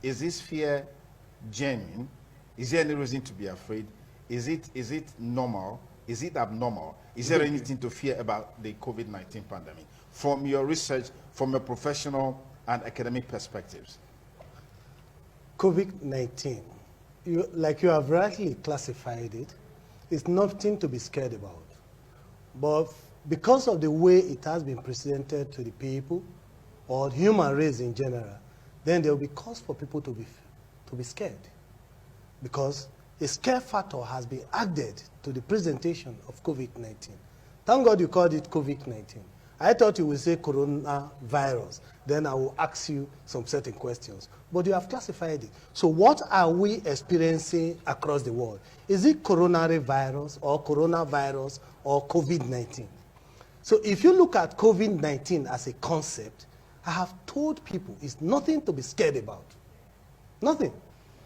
is this fear genuine? Is there any reason to be afraid? Is it normal? Is it abnormal? Is there anything to fear about the COVID-19 pandemic? From your research, from your professional and academic perspectives. COVID-19, like you have rightly classified it, is nothing to be scared about. But because of the way it has been presented to the people, or human race in general, then there will be cause for people to be scared. Because a scare factor has been added to the presentation of COVID-19. Thank God you called it COVID-19. I thought you would say coronavirus. Then I will ask you some certain questions. But you have classified it. So what are we experiencing across the world? Is it coronary virus or coronavirus or COVID-19? So if you look at COVID-19 as a concept, I have told people it's nothing to be scared about. Nothing.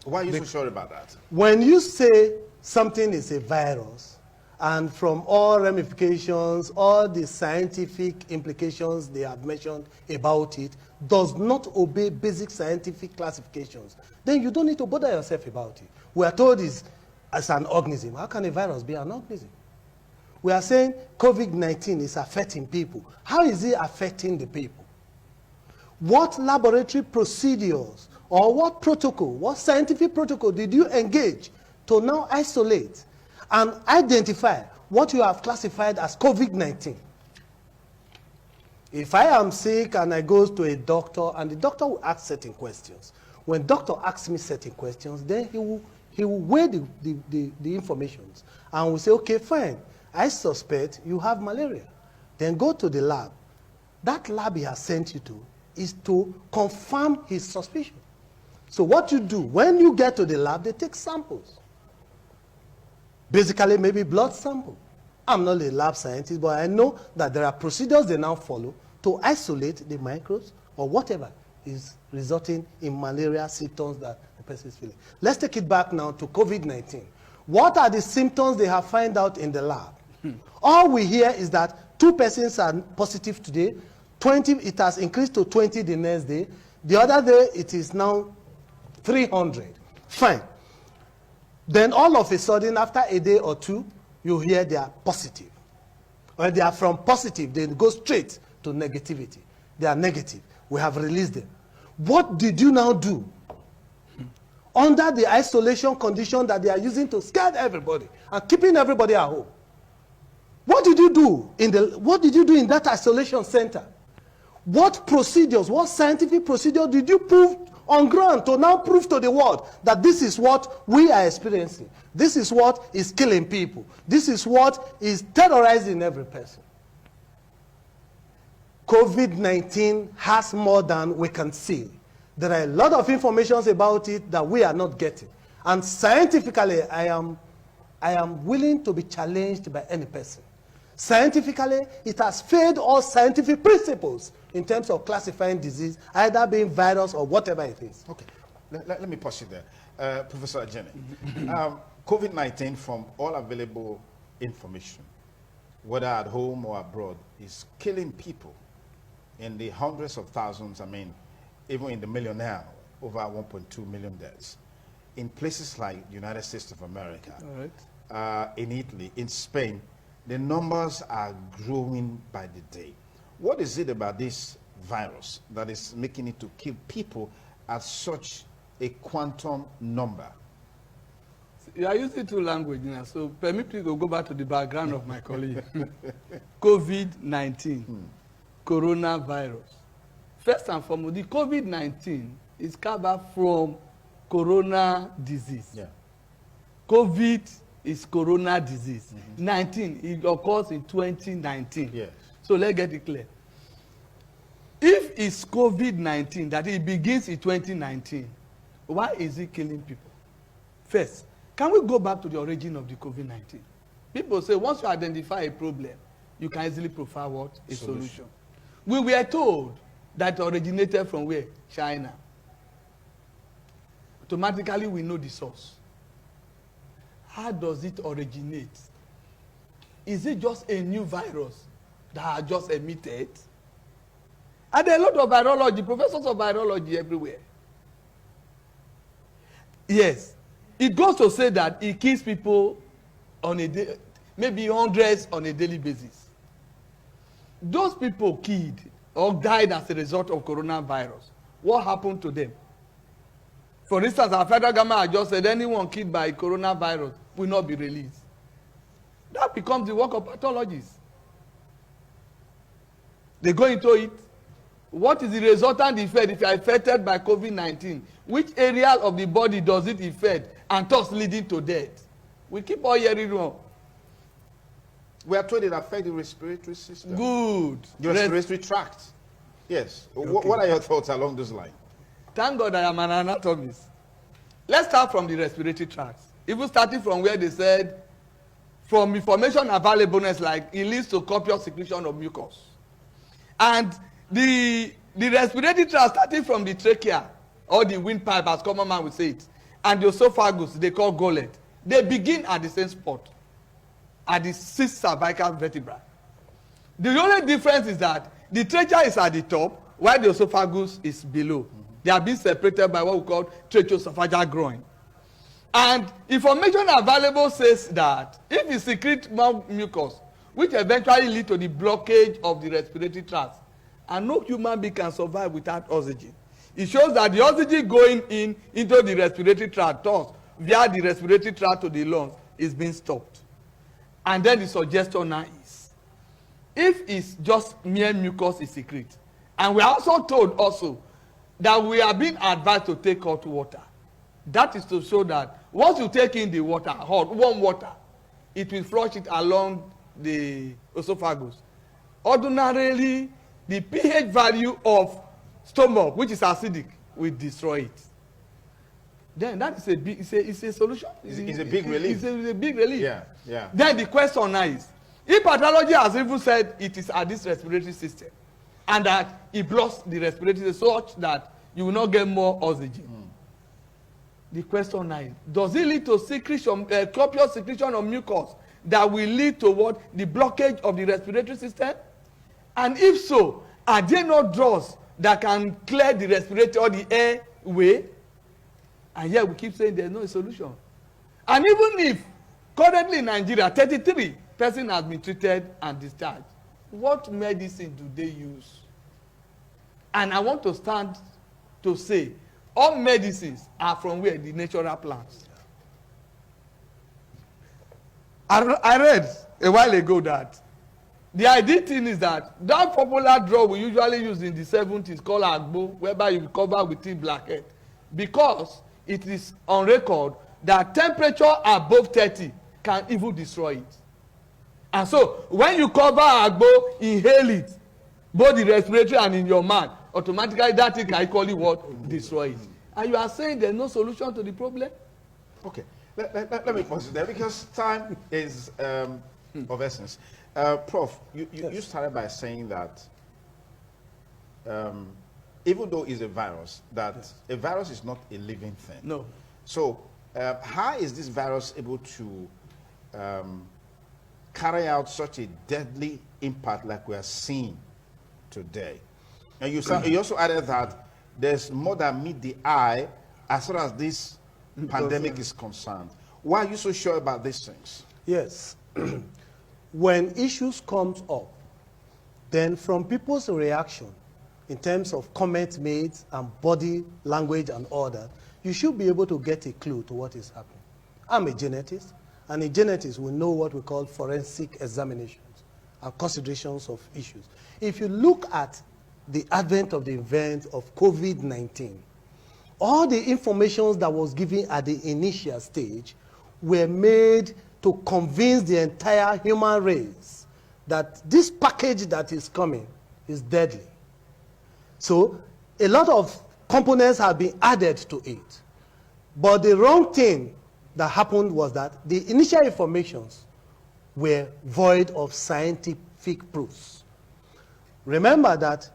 Why are you so sure about that? When you say something is a virus, and from all ramifications, all the scientific implications they have mentioned about it, does not obey basic scientific classifications, then you don't need to bother yourself about it. We are told it's as an organism. How can a virus be an organism? We are saying COVID-19 is affecting people. How is it affecting the people? What laboratory procedures or what protocol, what scientific protocol did you engage to now isolate and identify what you have classified as COVID-19? If I am sick and I go to a doctor and the doctor will ask certain questions, when doctor asks me certain questions, then he will weigh the information and will say, okay, fine, I suspect you have malaria. Then go to the lab. That lab he has sent you to is to confirm his suspicion. So what you do, when you get to the lab, they take samples. Basically, maybe blood sample. I'm not a lab scientist, but I know that there are procedures they now follow to isolate the microbes or whatever is resulting in malaria symptoms that the person is feeling. Let's take it back now to COVID-19. What are the symptoms they have found out in the lab? All we hear is that 2 persons are positive today, 20, it has increased to 20 the next day. The other day, it is now 300. Fine. Then all of a sudden, after a day or 2, you hear they are positive. When they are from positive, they go straight to negativity. They are negative. We have released them. What did you now do? Under the isolation condition that they are using to scare everybody and keeping everybody at home. What did you do in that isolation center? What procedures, what scientific procedure did you prove on ground to now prove to the world that this is what we are experiencing? This is what is killing people. This is what is terrorizing every person. COVID-19 has more than we can see. There are a lot of information about it that we are not getting. And scientifically, I am willing to be challenged by any person. Scientifically, it has failed all scientific principles in terms of classifying disease, either being virus or whatever it is. Okay, let me pause you there. Professor Ajene, COVID-19, from all available information, whether at home or abroad, is killing people in the hundreds of thousands, even in the million now, over 1.2 million deaths. In places like the United States of America, in Italy, in Spain, the numbers are growing by the day. What is it about this virus that is making it to kill people at such a quantum number? You are using 2 languages now, so permit me to go back to the background of my colleague. COVID-19, coronavirus. First and foremost, the COVID-19 is covered from corona disease. Yeah. COVID is corona disease. 19, it occurs in 2019. Yes. So let's get it clear. If it's COVID-19, that it begins in 2019, why is it killing people? First, can we go back to the origin of the COVID-19? People say once you identify a problem, you can easily provide what? A solution. We were told that it originated from where? China. Automatically, we know the source. How does it originate? Is it just a new virus that has just emitted? And there are a lot of virology, professors of virology everywhere. Yes. It goes to say that it kills people on a day, maybe hundreds on a daily basis. Those people killed or died as a result of coronavirus, what happened to them? For instance, our federal government has just said anyone killed by coronavirus will not be released. That becomes the work of pathologists. They go into it. What is the resultant effect if you are affected by COVID-19? Which area of the body does it affect and thus leading to death? We keep on hearing wrong. We are told it affects the respiratory system. Good. The respiratory tract. Yes. Okay. What are your thoughts along this line? Thank God I am an anatomist. Let's start from the respiratory tract. Even starting from where they said, from information availableness, like it leads to copious secretion of mucus. And the respiratory tract, starting from the trachea, or the windpipe, as common man would say it, and the esophagus, they call gullet, they begin at the same spot, at the 6th cervical vertebra. The only difference is that the trachea is at the top, while the esophagus is below. They are being separated by what we call tracheoesophageal groin. And information available says that if you secrete more mucus, which eventually lead to the blockage of the respiratory tract, and no human being can survive without oxygen. It shows that the oxygen going into the respiratory tract, thus via the respiratory tract to the lungs, is being stopped. And then the suggestion now is, if it's just mere mucus is secrete, and we are also told also that we are being advised to take hot water. That is to show that once you take in the water, hot, warm water, it will flush it along the esophagus. Ordinarily, the pH value of stomach, which is acidic, will destroy it. Then that is a big, it's a solution. It's a big relief. It's a big relief. Yeah, yeah. Then the question now is, if pathology has even said it is at this respiratory system, and that it blocks the respiratory such that you will not get more oxygen. The question now is, does it lead to secretion, copious secretion of mucus that will lead to what? The blockage of the respiratory system? And if so, are there no drugs that can clear the respiratory or the airway? And yet we keep saying there's no solution. And even if currently in Nigeria, 33 persons have been treated and discharged, what medicine do they use? And I want to stand to say, all medicines are from where? The natural plants. I read a while ago that the ideal thing is that popular drug we usually use in the 70s called agbo, whereby you cover with tea blackhead, because it is on record that temperature above 30 can even destroy it. And so when you cover agbo, inhale it, both the respiratory and in your mouth, automatically that thing can equally what? Destroy it. And you are saying there's no solution to the problem? Okay, let me pause it there because time is of essence. Prof, you started by saying that even though it's a virus, that a virus is not a living thing. No. So how is this virus able to carry out such a deadly impact like we are seeing today? And you also added that there's more than meet the eye as far as this pandemic is concerned. Why are you so sure about these things? Yes. When issues comes up, then from people's reaction in terms of comments made and body language and all that, you should be able to get a clue to what is happening. I'm a genetist, and a genetist will know what we call forensic examinations and considerations of issues. If you look at the advent of the event of COVID-19, all the information that was given at the initial stage were made to convince the entire human race that this package that is coming is deadly. So a lot of components have been added to it. But the wrong thing that happened was that the initial informations were void of scientific proofs. Remember that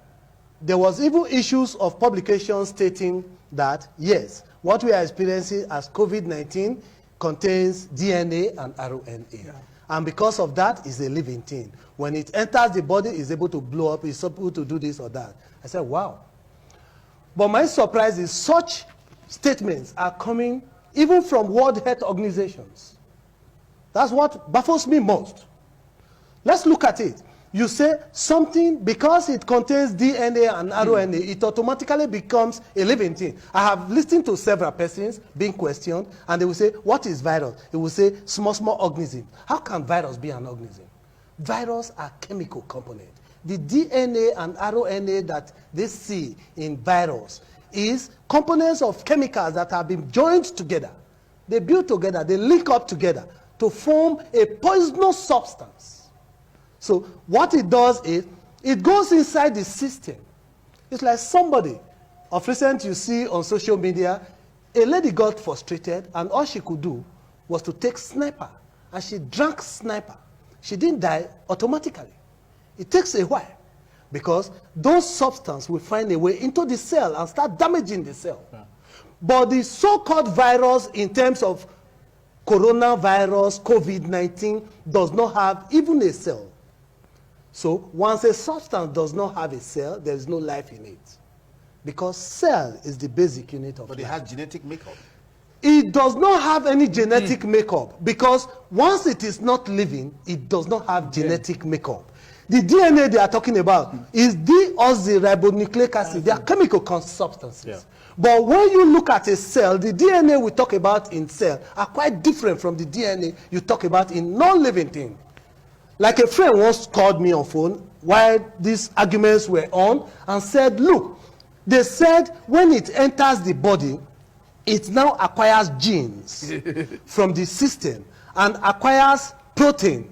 there was even issues of publications stating that, yes, what we are experiencing as COVID-19 contains DNA and RNA. Yeah. And because of that, it's a living thing. When it enters the body, it's able to blow up, it's able to do this or that. I said, wow. But my surprise is such statements are coming even from World Health Organizations. That's what baffles me most. Let's look at it. You say something, because it contains DNA and RNA, it automatically becomes a living thing. I have listened to several persons being questioned, and they will say, what is virus? They will say, small organism. How can virus be an organism? Virus are chemical components. The DNA and RNA that they see in virus is components of chemicals that have been joined together. They build together, they link up together to form a poisonous substance. So what it does is, it goes inside the system. It's like somebody, of recent you see on social media, a lady got frustrated and all she could do was to take sniper, and she drank sniper. She didn't die automatically. It takes a while because those substances will find a way into the cell and start damaging the cell. Yeah. But the so-called virus in terms of coronavirus, COVID-19, does not have even a cell. So once a substance does not have a cell, there is no life in it. Because cell is the basic unit of life. But it has genetic makeup. It does not have any genetic makeup, because once it is not living, it does not have genetic makeup. The DNA they are talking about is deoxyribonucleic acid. They are chemical substances. Yeah. But when you look at a cell, the DNA we talk about in cell are quite different from the DNA you talk about in non-living thing. Like a friend once called me on phone while these arguments were on and said, look, they said when it enters the body, it now acquires genes from the system and acquires protein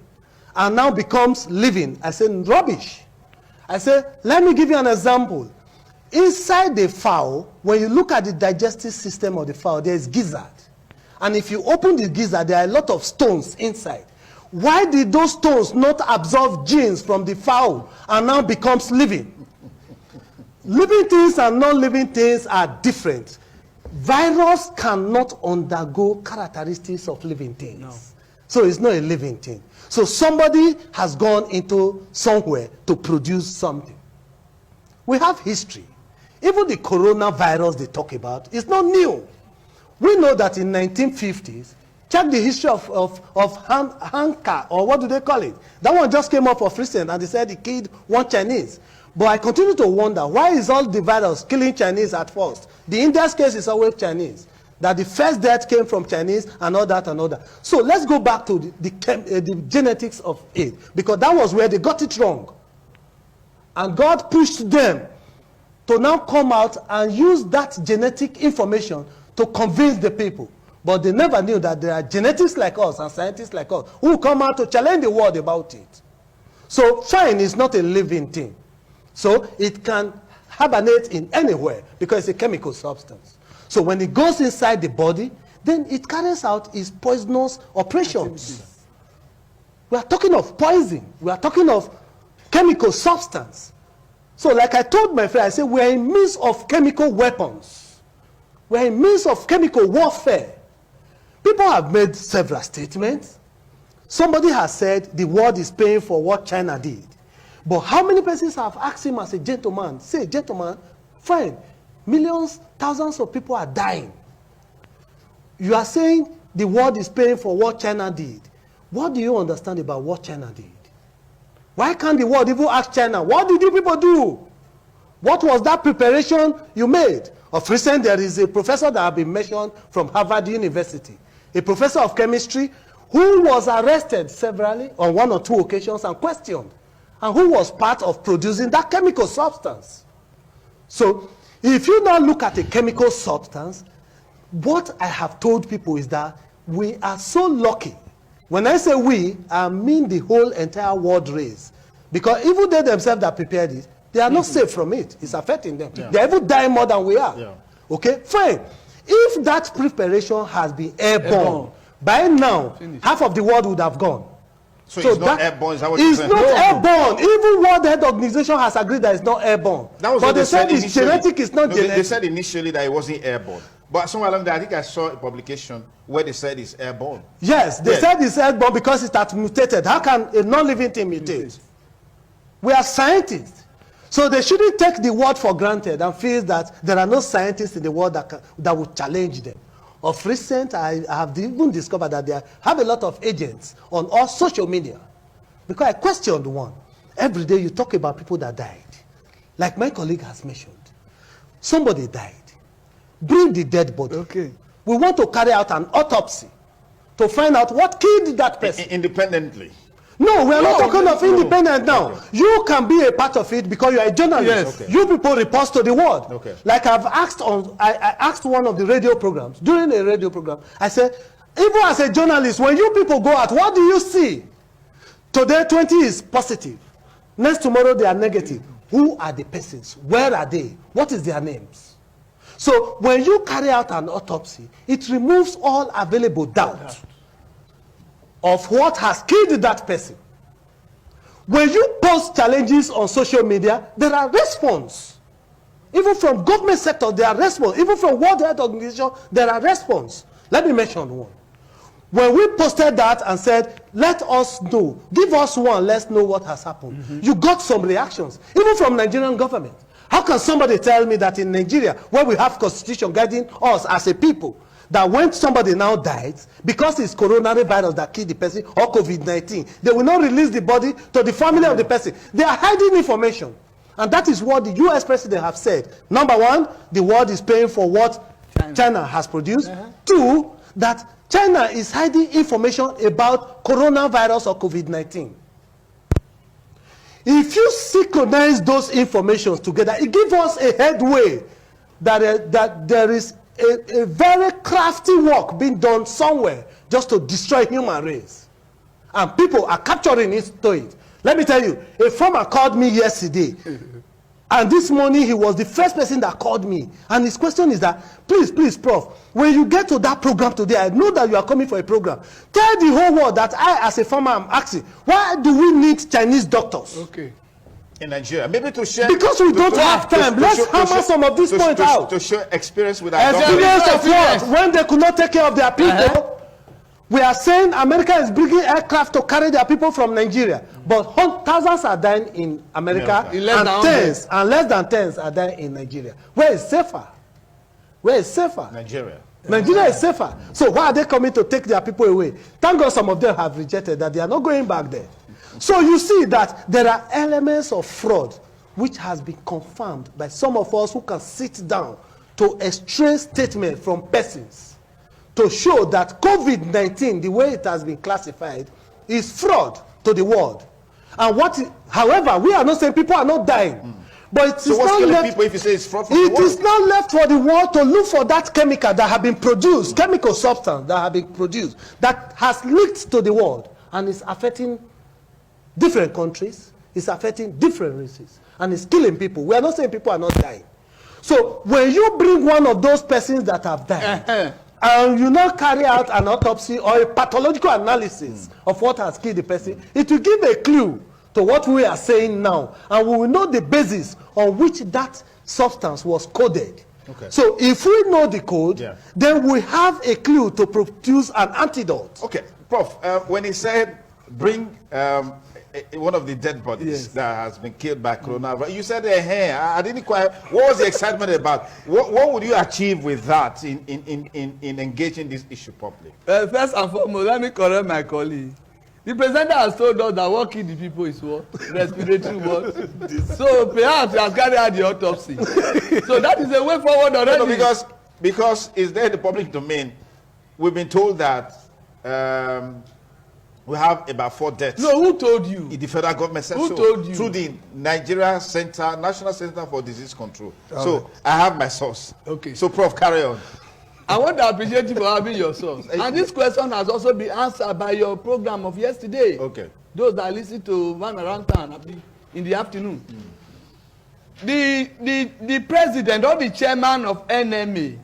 and now becomes living. I said, rubbish. I said, let me give you an example. Inside the fowl, when you look at the digestive system of the fowl, there is gizzard. And if you open the gizzard, there are a lot of stones inside. Why did those stones not absorb genes from the fowl and now becomes living? Living things and non-living things are different. Virus cannot undergo characteristics of living things. No. So it's not a living thing. So somebody has gone into somewhere to produce something. We have history. Even the coronavirus they talk about is not new. We know that in 1950s, check the history of Hanka, or what do they call it? That one just came up of recent, and they said it killed one Chinese. But I continue to wonder, why is all the virus killing Chinese at first? The India's case is always Chinese. That the first death came from Chinese and all that and all that. So let's go back to the genetics of it, because that was where they got it wrong. And God pushed them to now come out and use that genetic information to convince the people. But they never knew that there are genetics like us and scientists like us who come out to challenge the world about it. So fine is not a living thing. So it can hibernate in anywhere because it's a chemical substance. So when it goes inside the body, then it carries out its poisonous operations. We are talking of poison. We are talking of chemical substance. So like I told my friend, I said, we are in midst of chemical weapons. We are in midst of chemical warfare. People have made several statements. Somebody has said the world is paying for what China did. But how many persons have asked him as a gentleman, say, gentleman, fine, millions, thousands of people are dying. You are saying the world is paying for what China did. What do you understand about what China did? Why can't the world even ask China, what did you people do? What was that preparation you made? Of recent, there is a professor that has been mentioned from Harvard University, a professor of chemistry who was arrested severally on one or two occasions and questioned, and who was part of producing that chemical substance. So if you now look at a chemical substance, what I have told people is that we are so lucky. When I say we, I mean the whole entire world race. Because even they themselves that prepared it, they are not safe from it. It's affecting them. Yeah. They even die more than we are. Yeah. Okay, fine. If that preparation has been airborne, by now, half of the world would have gone. So it's not airborne, is that what you're saying? It's not airborne. Even World Health Organization has agreed that it's not airborne. That was but they said it's genetic, it's not genetic. They said initially that it wasn't airborne. But somewhere along there, I think I saw a publication where they said it's airborne. Yes, they said it's airborne because it has mutated. How can a non-living thing mutate? We are scientists. So they shouldn't take the word for granted and feel that there are no scientists in the world that will challenge them. Of recent, I have even discovered that they have a lot of agents on all social media. Because I questioned one. Every day you talk about people that died. Like my colleague has mentioned. Somebody died. Bring the dead body. Okay. We want to carry out an autopsy to find out what killed that person. Independently. No, we are not talking of independent now. Okay. You can be a part of it because you are a journalist. Yes. Okay. You people report to the world. Okay. Like I've asked I asked one of the radio programs, during a radio program, I said, even as a journalist, when you people go out, what do you see? Today 20 is positive. Next tomorrow they are negative. Who are the persons? Where are they? What is their names? So when you carry out an autopsy, it removes all available doubt of what has killed that person. When you post challenges on social media, there are response. Even from government sector, there are response. Even from World Health Organization, there are response. Let me mention one. When we posted that and said, let us know, give us one, let's know what has happened. You got some reactions, even from Nigerian government. How can somebody tell me that in Nigeria, where we have constitution guiding us as a people, that when somebody now dies, because it's coronary virus that killed the person or COVID-19, they will not release the body to the family of the person. They are hiding information. And that is what the US president have said. Number one, the world is paying for what China has produced. Two, that China is hiding information about coronavirus or COVID-19. If you synchronize those informations together, it gives us a headway that there is a very crafty work being done somewhere just to destroy human race. And people are capturing it to it. Let me tell you, a farmer called me yesterday. And this morning, he was the first person that called me. And his question is that, please, Prof, when you get to that program today, I know that you are coming for a program. Tell the whole world that I, as a farmer, am asking, why do we need Chinese doctors? Okay. In Nigeria, maybe to share. Because we don't have time. Let's hammer some of these points out. To share experience with our Experience government. of what? When they could not take care of their people. We are saying America is bringing aircraft to carry their people from Nigeria. But thousands are dying in America, and less than tens are dying in Nigeria. Where is safer? Where is safer? Nigeria. Nigeria is safer. So why are they coming to take their people away? Thank God some of them have rejected that they are not going back there. So you see that there are elements of fraud which has been confirmed by some of us who can sit down to extract statement from persons to show that COVID-19, the way it has been classified, is fraud to the world. And however, we are not saying people are not dying. But it so is what's not killing left, people if you say it's fraud from the it world? is not left for the world to look for that chemical that have been produced, chemical substance that have been produced, that has leaked to the world and is affecting different countries, it's affecting different races, and it's killing people. We are not saying people are not dying. So when you bring one of those persons that have died, and you now carry out an autopsy or a pathological analysis of what has killed the person, it will give a clue to what we are saying now, and we will know the basis on which that substance was coded. Okay. So if we know the code, then we have a clue to produce an antidote. Okay, Prof, when he said bring one of the dead bodies that has been killed by coronavirus, you said, hey, I didn't quite, what was the excitement about? What would you achieve with that in engaging this issue properly? First and foremost, let me correct my colleague. The president has told us that what killed the people is what? Respiratory what? So perhaps he has carried out the autopsy. So that is a way forward already. No, because it's there in the public domain. We've been told that we have about 4 deaths. No, who told you? The federal government said so. Who told you? Through the Nigeria Center, National Center for Disease Control. So I have my source. Okay. So Prof, carry on. I want to appreciate you for having your source. And this question has also been answered by your program of yesterday. Okay. Those that listen to Van Around Town in the afternoon. The president or the chairman of NMA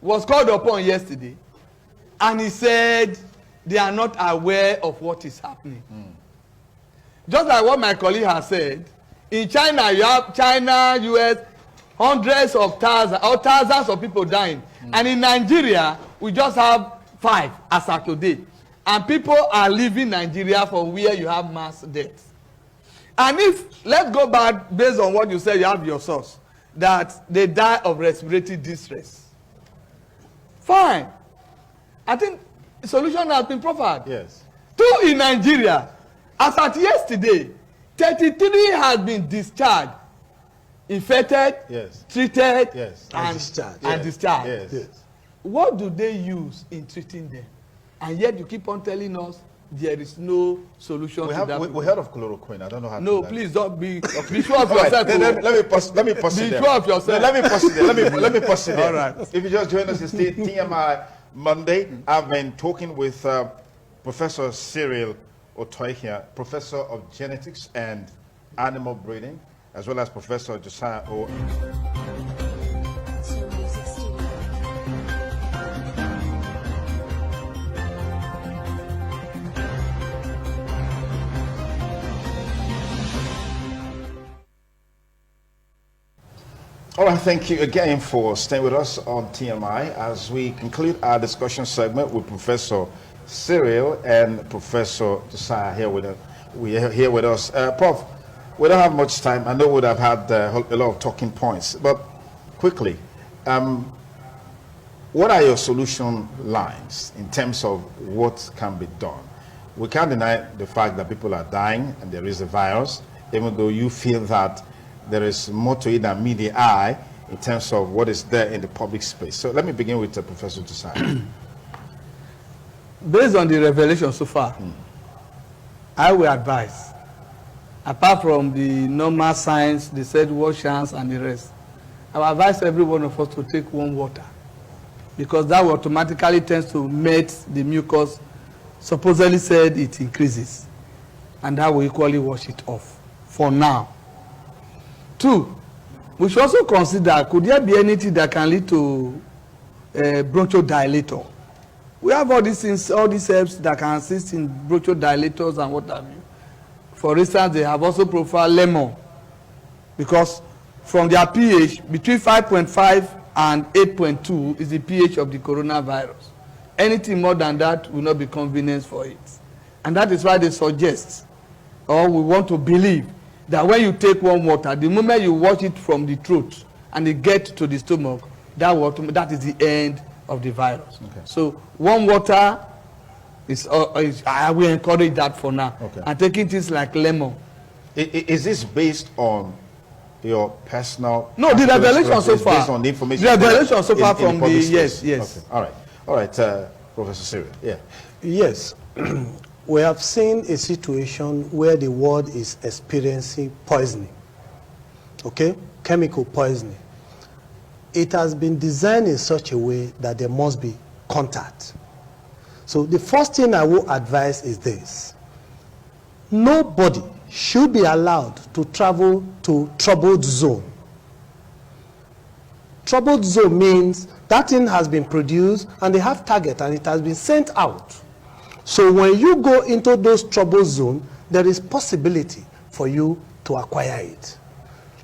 was called upon yesterday, and he said they are not aware of what is happening. Just like what my colleague has said, in China, you have China, US, hundreds of thousands or thousands of people dying. And in Nigeria, we just have 5 as of today. And people are leaving Nigeria from where you have mass deaths. And if, let's go back based on what you said, you have your source, that they die of respiratory distress. Fine. I think the solution has been proffered. Yes. 2 in Nigeria. As at yesterday, 33 has been discharged, infected, Yes. treated, Yes. and discharged. and discharged. Yes. Yes. What do they use in treating them? And yet you keep on telling us there is no solution We to have that. we heard of chloroquine. I don't know how. No, to please don't be sure of All right, yourself. let me pause. Let me pause Be it there. sure of yourself. No, let me pause it there. Let me pause it there. All right. If you just join us, it's the TMI Monday. I've been talking with Professor Cyril Otoihia, Professor of Genetics and Animal Breeding, as well as Professor Josiah O. So Music Studio. All right, thank you again for staying with us on TMI as we conclude our discussion segment with Professor Cyril and Professor Josiah here with us. We are here with us. Prof, we don't have much time. I know we would have had a lot of talking points, but quickly, what are your solution lines in terms of what can be done? We can't deny the fact that people are dying and there is a virus, even though you feel that there is more to it than meet the eye in terms of what is there in the public space. So let me begin with Professor Josiah. Based on the revelation so far, I will advise, apart from the normal signs, they said wash hands and the rest, I will advise every one of us to take warm water, because that will automatically tends to melt the mucus, supposedly said it increases, and that will equally wash it off for now. 2, we should also consider, could there be anything that can lead to bronchodilator? We have all these things, all these herbs that can assist in bronchodilators and what have you. For instance, they have also profiled lemon, because from their pH, between 5.5 and 8.2 is the pH of the coronavirus. Anything more than that will not be convenient for it. And that is why they suggest, or we want to believe, that when you take warm water, the moment you wash it from the throat and it gets to the stomach, that is the end of the virus. Okay. So warm water is I will encourage that for now. Okay. And taking things like lemon. Is this based on your personal? No, the revelation so It's far. based on the information. The revelation so far in from public the space? yes. Okay. All right, Professor Cyril. Yeah. Yes, we have seen a situation where the world is experiencing poisoning, okay, chemical poisoning. It has been designed in such a way that there must be contact. So the first thing I will advise is this: nobody should be allowed to travel to troubled zone. Troubled zone means that thing has been produced and they have target and it has been sent out. So when you go into those troubled zones, there is possibility for you to acquire it.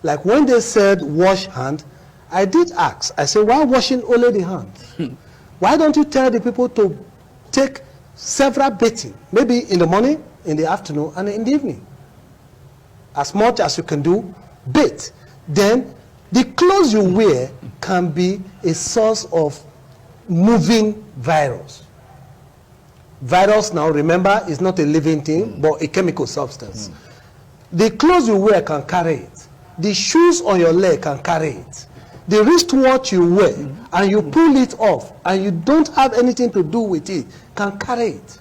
Like when they said wash hand, I did ask, I said, why washing only the hand? Why don't you tell the people to take several bathing, maybe in the morning, in the afternoon, and in the evening? As much as you can do, bathe. Then the clothes you wear can be a source of moving virus. Virus, now remember, is not a living thing, but a chemical substance. The clothes you wear can carry it. The shoes on your leg can carry it. The wristwatch you wear and you pull it off and you don't have anything to do with it can carry it.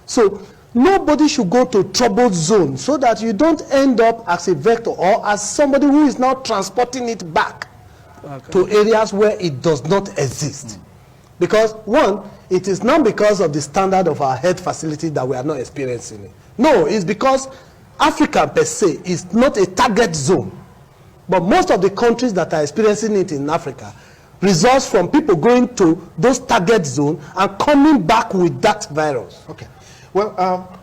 So nobody should go to troubled zone so that you don't end up as a vector or as somebody who is now transporting it back to areas where it does not exist. Because one, it is not because of the standard of our health facility that we are not experiencing it. No, it's because Africa per se is not a target zone. But most of the countries that are experiencing it in Africa results from people going to those target zones and coming back with that virus. Okay. Well,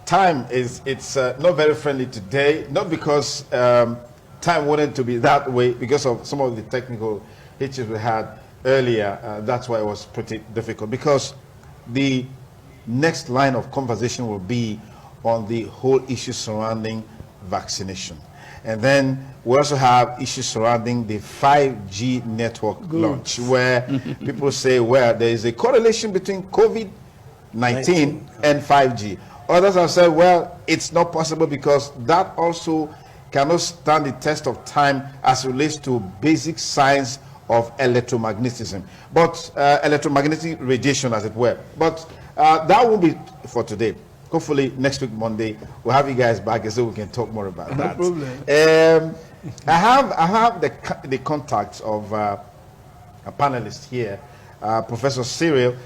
time it's not very friendly today, not because time wanted to be that way, because of some of the technical issues we had earlier. That's why it was pretty difficult, because the next line of conversation will be on the whole issue surrounding vaccination. And then we also have issues surrounding the 5G network launch, where people say, well, there is a correlation between COVID-19 and 5G. Others have said, well, it's not possible because that also cannot stand the test of time as it relates to basic science of electromagnetism, but electromagnetic radiation, as it were. But that won't be for today. Hopefully next week Monday we'll have you guys back so we can talk more about that. No problem. I have the contacts of a panelist here. Professor Cyril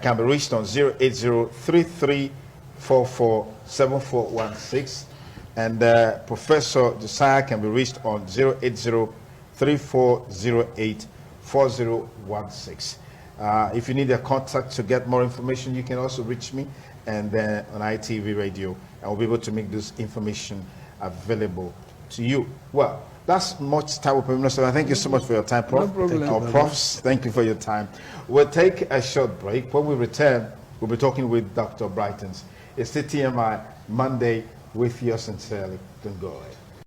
can be reached on 080-3344-7416, and Professor Josiah can be reached on 080-3408-4016. If you need a contact to get more information, you can also reach me and then on ITV Radio, and we'll be able to make this information available to you. Well, that's much time with me, so thank you so much for your time, Prof. No problem. Our profs, thank you for your time. We'll take a short break. When we return, we'll be talking with Dr. Brightons. It's the TMI Monday with yours sincerely. Don't go away.